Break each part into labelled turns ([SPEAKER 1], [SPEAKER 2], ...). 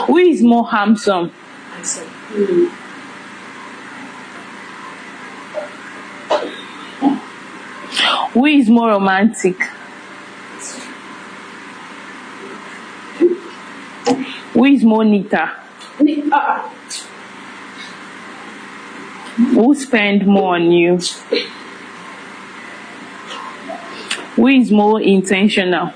[SPEAKER 1] Who is more handsome?
[SPEAKER 2] Handsome.
[SPEAKER 1] Who is more romantic? Who is more neater? Who spend more on you? Who is more intentional?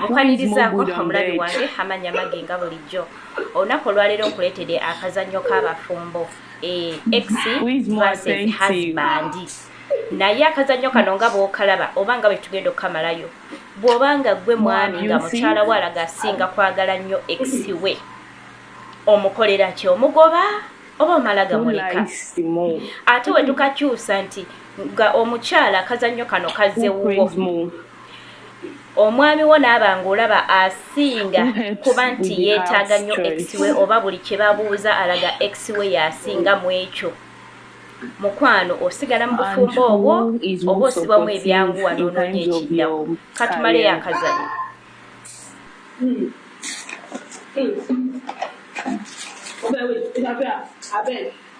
[SPEAKER 3] Okwanirizaako omulabi wange amanya magenga bulijjo olunaku olwaleero nkuleetedde akazannyo k'abafumbo ex versus husband naye akazannyo kano nga bw'okalaba oba nga bwe tugenda okukamalayo bw'obanga ggwe mwami nga mukyala we alaga asinga kwagala nnyo ex we omukoleraki omugoba oba omala gamuleka ate we tukakyusa nti nga omukyala akazannyo kano kazze wuwo omwami wo n'aba ng'olaba asinga kuba nti yeetaaga nnyo ex we oba buli kye babuuza alaga ex we y'asinga mu ekyo mukwano osigala mu bufumbo obwo oba osibwamu ebyanguwa n'onoonya ekiddawo katumaleyo akazannyo.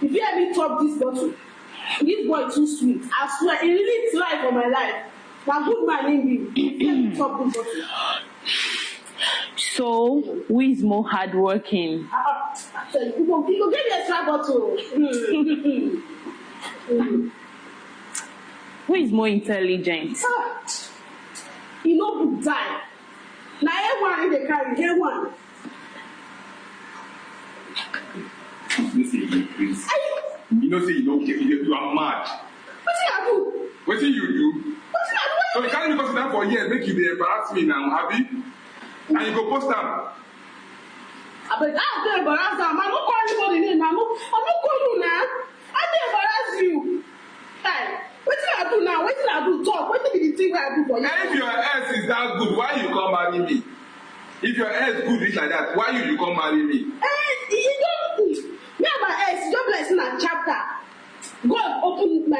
[SPEAKER 2] If you ever top this bottle, this boy too sweet. I swear, he really tried for my life. Now good man in me. Top this bottle.
[SPEAKER 1] So, who is more hardworking?
[SPEAKER 2] You go give me a extra bottle.
[SPEAKER 1] Who is more intelligent?
[SPEAKER 2] You know who die. Now everyone in the carry, everyone.
[SPEAKER 4] You know, say you are mad.
[SPEAKER 2] What did I do?
[SPEAKER 4] What did you do?
[SPEAKER 2] What did I do?
[SPEAKER 4] So you can't even consider for years, make you dey embarrass me now, Abby. And you go post them.
[SPEAKER 2] I bet I'm going to embarrass them. I'm not calling you for the name. I'm not calling you now. I'm going to embarrass you. Hey, what did I do now? What did I do? Talk. What did the thing I do for you?
[SPEAKER 4] And if your ex is that good, why you come marry me? If your ex good is like that, why you come marry me?
[SPEAKER 2] You don't. Me and my ex, you don't bless in a chapter. God open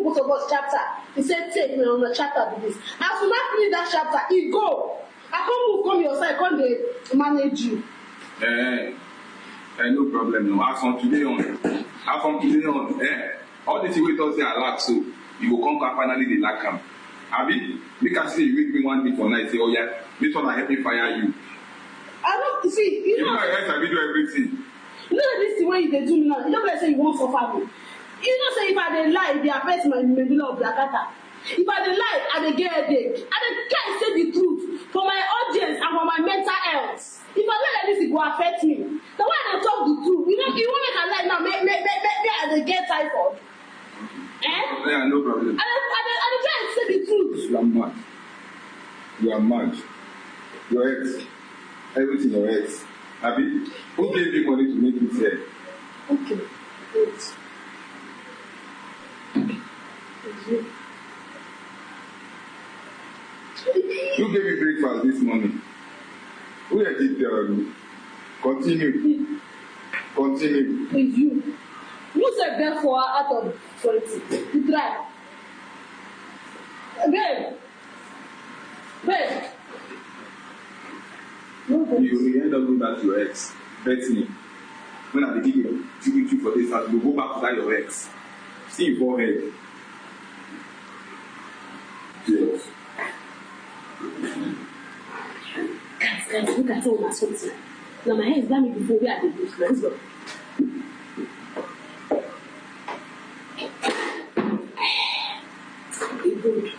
[SPEAKER 2] both of us chapter. He said, take me on the chapter with this. As we not finish that chapter, he go. I can't move, come your side, come they manage you.
[SPEAKER 4] No problem. No. As from today on, all this way does say I lack, so you will come back finally they lack him. Abi, make us say you wake me one day for night, say, oh yeah, this one I help me fire you.
[SPEAKER 2] I don't see, you know.
[SPEAKER 4] I do everything.
[SPEAKER 2] You know this way they do me now. You don't like say you won't suffer me. You know say if I dey lie, they affect my medulla oblongata. If I dey lie, I dey get headache. I dey can't say the truth for my audience and for my mental health. If I lie like this, it will affect me. The way I talk the truth, you know, you want make I lie now, maybe I dey get typhoid.
[SPEAKER 4] Yeah, no problem.
[SPEAKER 2] I dey try to say the truth.
[SPEAKER 4] You are mad. You are mad. Your ex, everything your ex. Abi, who gave you money to make it here?
[SPEAKER 2] Okay, good.
[SPEAKER 4] Who gave me breakfast this morning? Who did you continue? Continue.
[SPEAKER 2] It's you. You said therefore out of 20. You try. Babe.
[SPEAKER 4] You end up going back to your ex. Bet me. When I begin to give you for this house, you go back to that your ex. See your forehead. Yes.
[SPEAKER 2] Guys, look at all my something. Now my hair is done before we are the boost. Let's go. Good.